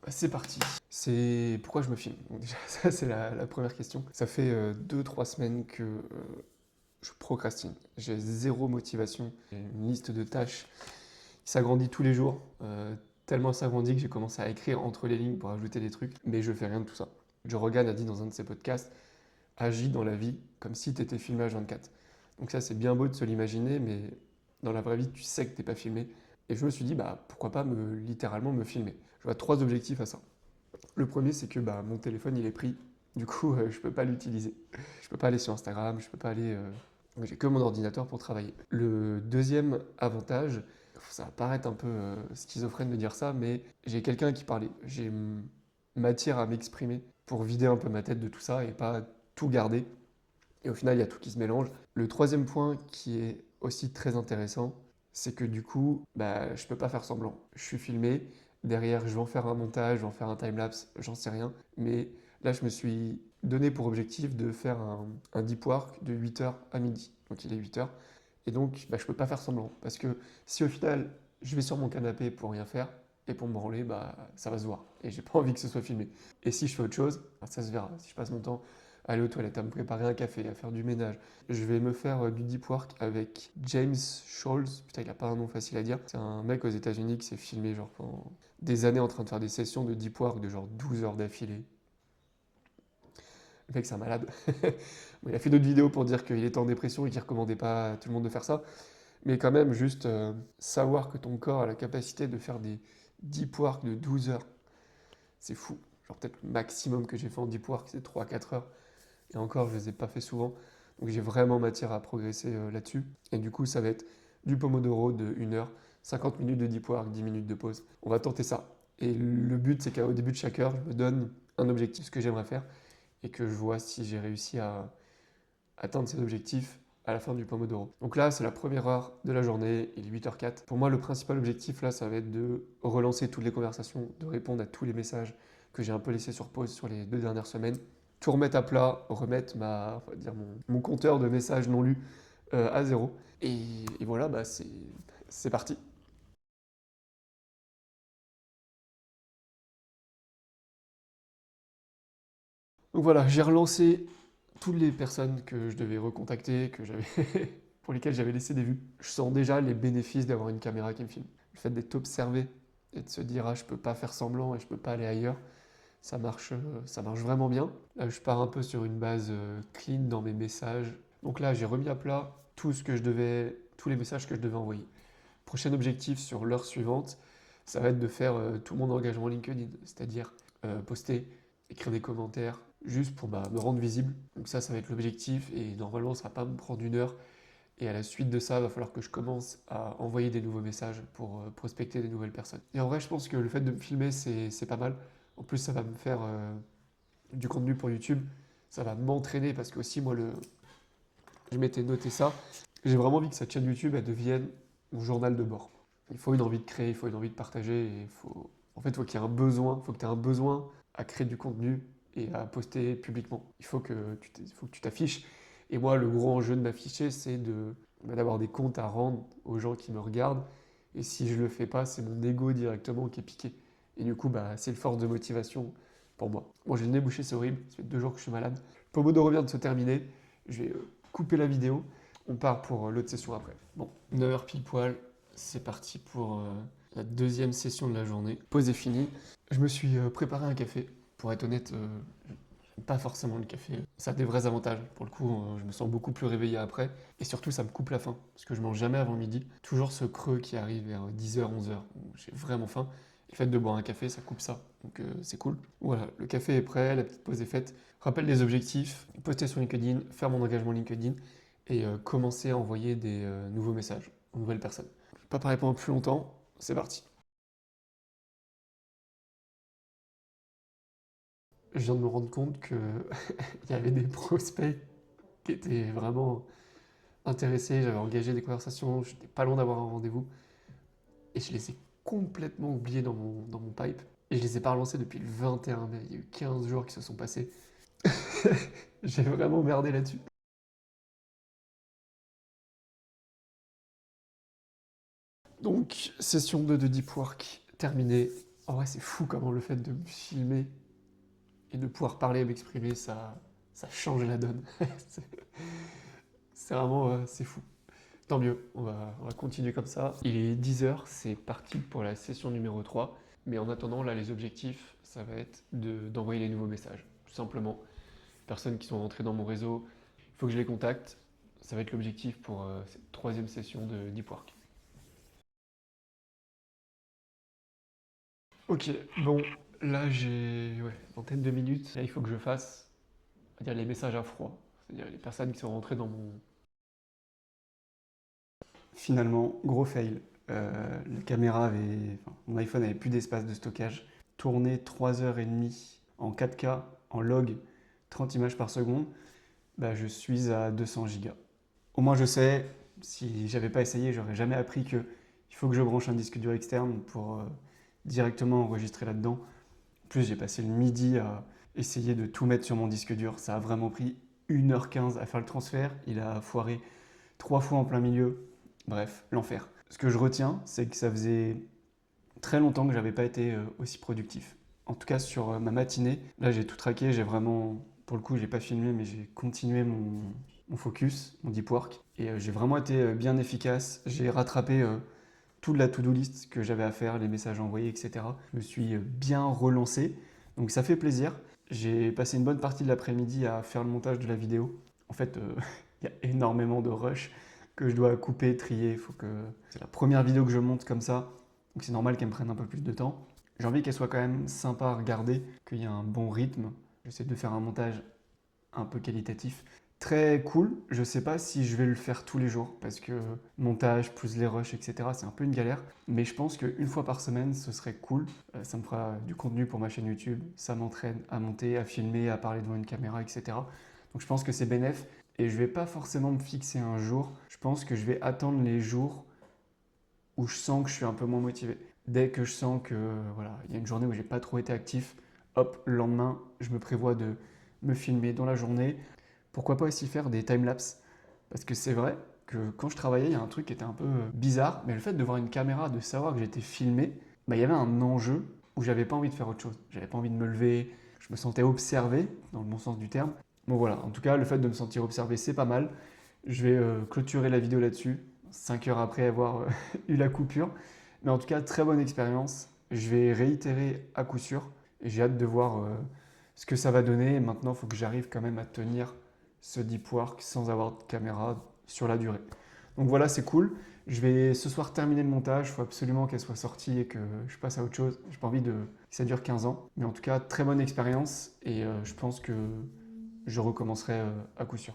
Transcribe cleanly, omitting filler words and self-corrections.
C'est parti. C'est pourquoi je me filme. Donc déjà, ça c'est la première question. Ça fait 2-3 semaines que je procrastine. J'ai zéro motivation. J'ai une liste de tâches qui s'agrandit tous les jours. Tellement s'agrandit que j'ai commencé à écrire entre les lignes pour ajouter des trucs. Mais je fais rien de tout ça. Joe Rogan a dit dans un de ses podcasts, agis dans la vie comme si tu étais filmé H24. Donc ça c'est bien beau de se l'imaginer, mais dans la vraie vie tu sais que t'es pas filmé. Et je me suis dit, bah pourquoi pas littéralement me filmer. Je vois trois objectifs à ça. Le premier, c'est que bah, mon téléphone, il est pris. Du coup, je peux pas l'utiliser. Je peux pas aller sur Instagram, je peux pas aller... J'ai que mon ordinateur pour travailler. Le deuxième avantage, ça va paraître un peu schizophrène de dire ça, mais j'ai quelqu'un qui parlait. J'ai matière à m'exprimer pour vider un peu ma tête de tout ça et pas tout garder. Et au final, il y a tout qui se mélange. Le troisième point qui est aussi très intéressant, c'est que du coup, bah, je peux pas faire semblant. Je suis filmé, derrière, je vais en faire un montage, je vais en faire un timelapse, j'en sais rien. Mais là, je me suis donné pour objectif de faire un deep work de 8h à midi. Donc il est 8h. Et donc, bah, je peux pas faire semblant. Parce que si au final, je vais sur mon canapé pour rien faire, et pour me branler, bah, ça va se voir. Et j'ai pas envie que ce soit filmé. Et si je fais autre chose, bah, ça se verra. Si je passe mon temps à aller aux toilettes, à me préparer un café, à faire du ménage. Je vais me faire du deep work avec James Scholes. Putain, il a pas un nom facile à dire. C'est un mec aux États-Unis qui s'est filmé genre pendant des années en train de faire des sessions de deep work de genre 12 heures d'affilée. Le mec, c'est un malade. Bon, il a fait d'autres vidéos pour dire qu'il était en dépression et qu'il recommandait pas à tout le monde de faire ça. Mais quand même, juste savoir que ton corps a la capacité de faire des deep work de 12 heures, c'est fou. Genre peut-être le maximum que j'ai fait en deep work, c'est 3-4 heures. Et encore, je ne les ai pas fait souvent. Donc j'ai vraiment matière à progresser là-dessus. Et du coup, ça va être du Pomodoro de 1 heure, 50 minutes de deep work, 10 minutes de pause. On va tenter ça. Et le but, c'est qu'au début de chaque heure, je me donne un objectif, ce que j'aimerais faire, et que je vois si j'ai réussi à atteindre ces objectifs à la fin du Pomodoro. Donc là, c'est la première heure de la journée, il est 8h04. Pour moi, le principal objectif, là, ça va être de relancer toutes les conversations, de répondre à tous les messages que j'ai un peu laissés sur pause sur les 2 dernières semaines, tout remettre à plat, remettre on va dire mon compteur de messages non lus à zéro. Et voilà, bah, c'est parti. Donc voilà, j'ai relancé toutes les personnes que je devais recontacter, pour lesquelles j'avais laissé des vues. Je sens déjà les bénéfices d'avoir une caméra qui me filme. Le fait d'être observé et de se dire ah je peux pas faire semblant et je peux pas aller ailleurs, ça marche vraiment bien. Là je pars un peu sur une base clean dans mes messages. Donc là j'ai remis à plat tous les messages que je devais envoyer. Prochain objectif sur l'heure suivante, ça va être de faire tout mon engagement LinkedIn, c'est-à-dire poster, écrire des commentaires, juste pour bah, me rendre visible. Donc ça va être l'objectif et normalement ça va pas me prendre 1 heure. Et à la suite de ça, il va falloir que je commence à envoyer des nouveaux messages pour prospecter des nouvelles personnes. Et en vrai, je pense que le fait de me filmer, c'est pas mal. En plus, ça va me faire du contenu pour YouTube. Ça va m'entraîner parce que aussi, je m'étais noté ça. J'ai vraiment envie que cette chaîne YouTube, elle devienne mon journal de bord. Il faut une envie de créer, il faut une envie de partager. Et en fait, il faut qu'il y ait un besoin, il faut que tu aies un besoin à créer du contenu et à poster publiquement. Il faut que tu t'affiches. Et moi, le gros enjeu de m'afficher, c'est d'avoir des comptes à rendre aux gens qui me regardent. Et si je ne le fais pas, c'est mon ego directement qui est piqué. Et du coup, bah, c'est une force de motivation pour moi. Moi, j'ai le nez bouché, c'est horrible. Ça fait 2 jours que je suis malade. Pomodoro vient de se terminer. Je vais couper la vidéo. On part pour l'autre session après. Bon, 9h pile poil, c'est parti pour la deuxième session de la journée. Pause est finie. Je me suis préparé un café. Pour être honnête, j'aime pas forcément le café. Ça a des vrais avantages. Pour le coup, je me sens beaucoup plus réveillé après. Et surtout, ça me coupe la faim. Parce que je mange jamais avant midi. Toujours ce creux qui arrive vers 10h, 11h, où j'ai vraiment faim. Et le fait de boire un café, ça coupe ça. Donc c'est cool. Voilà, le café est prêt, la petite pause est faite. Rappel des objectifs, poster sur LinkedIn, faire mon engagement LinkedIn et commencer à envoyer des nouveaux messages aux nouvelles personnes. Je vais pas parler pendant plus longtemps, c'est parti. Je viens de me rendre compte qu'il y avait des prospects qui étaient vraiment intéressés, j'avais engagé des conversations, j'étais pas loin d'avoir un rendez-vous et je les ai complètement oubliés dans mon pipe. Et je les ai pas relancés depuis le 21 mai, il y a eu 15 jours qui se sont passés. J'ai vraiment merdé là-dessus. Donc, session 2 de Deep Work terminée. En vrai, c'est fou comment le fait de me filmer et de pouvoir parler et m'exprimer, ça change la donne. c'est c'est vraiment, c'est fou. Tant mieux, on va continuer comme ça. Il est 10 h, c'est parti pour la session numéro 3. Mais en attendant, là, les objectifs, ça va être d'envoyer les nouveaux messages. Tout simplement, personnes qui sont rentrées dans mon réseau, il faut que je les contacte. Ça va être l'objectif pour cette troisième session de Deep Work. Ok, bon, là j'ai vingtaine de minutes. Là, il faut que je fasse, on va dire, les messages à froid. C'est-à-dire les personnes qui sont rentrées dans mon... Finalement, gros fail. La caméra avait... enfin, mon iPhone avait plus d'espace de stockage. Tourner 3 h 30 en 4K, en log, 30 images par seconde, bah, je suis à 200 gigas. Au moins je sais, si j'avais pas essayé, j'aurais jamais appris que il faut que je branche un disque dur externe pour directement enregistrer là-dedans. En plus, j'ai passé le midi à essayer de tout mettre sur mon disque dur. Ça a vraiment pris 1 h 15 à faire le transfert. Il a foiré 3 fois en plein milieu. Bref, l'enfer. Ce que je retiens, c'est que ça faisait très longtemps que j'avais pas été aussi productif. En tout cas, sur ma matinée, là j'ai tout traqué. J'ai vraiment, pour le coup, j'ai pas filmé, mais j'ai continué mon focus, mon deep work. Et j'ai vraiment été bien efficace. J'ai rattrapé toute la to-do list que j'avais à faire, les messages envoyés, etc. Je me suis bien relancé, donc ça fait plaisir. J'ai passé une bonne partie de l'après-midi à faire le montage de la vidéo. En fait, il y a énormément de rush que je dois couper, trier. C'est la première vidéo que je monte comme ça, donc c'est normal qu'elle me prenne un peu plus de temps. J'ai envie qu'elle soit quand même sympa à regarder, qu'il y ait un bon rythme. J'essaie de faire un montage un peu qualitatif. Très cool. Je sais pas si je vais le faire tous les jours parce que montage plus les rushs, etc., c'est un peu une galère. Mais je pense qu'une fois par semaine, ce serait cool. Ça me fera du contenu pour ma chaîne YouTube. Ça m'entraîne à monter, à filmer, à parler devant une caméra, etc. Donc je pense que c'est bénéf. Et je vais pas forcément me fixer un jour. Je pense que je vais attendre les jours où je sens que je suis un peu moins motivé. Dès que je sens que voilà, il y a une journée où j'ai pas trop été actif, hop, le lendemain, je me prévois de me filmer dans la journée. Pourquoi pas aussi faire des timelapses? Parce que c'est vrai que quand je travaillais, il y a un truc qui était un peu bizarre, mais le fait de voir une caméra, de savoir que j'étais filmé, bah, il y avait un enjeu où j'avais pas envie de faire autre chose. J'avais pas envie de me lever, je me sentais observé, dans le bon sens du terme. Bon voilà, en tout cas, le fait de me sentir observé, c'est pas mal. Je vais clôturer la vidéo là-dessus, 5 heures après avoir eu la coupure. Mais en tout cas, très bonne expérience. Je vais réitérer à coup sûr. Et j'ai hâte de voir ce que ça va donner. Et maintenant, il faut que j'arrive quand même à tenir ce deep work sans avoir de caméra sur la durée. Donc voilà, c'est cool. Je vais ce soir terminer le montage. Il faut absolument qu'elle soit sortie et que je passe à autre chose. J'ai pas envie que ça dure 15 ans. Mais en tout cas, très bonne expérience. Et je pense que je recommencerai à coup sûr.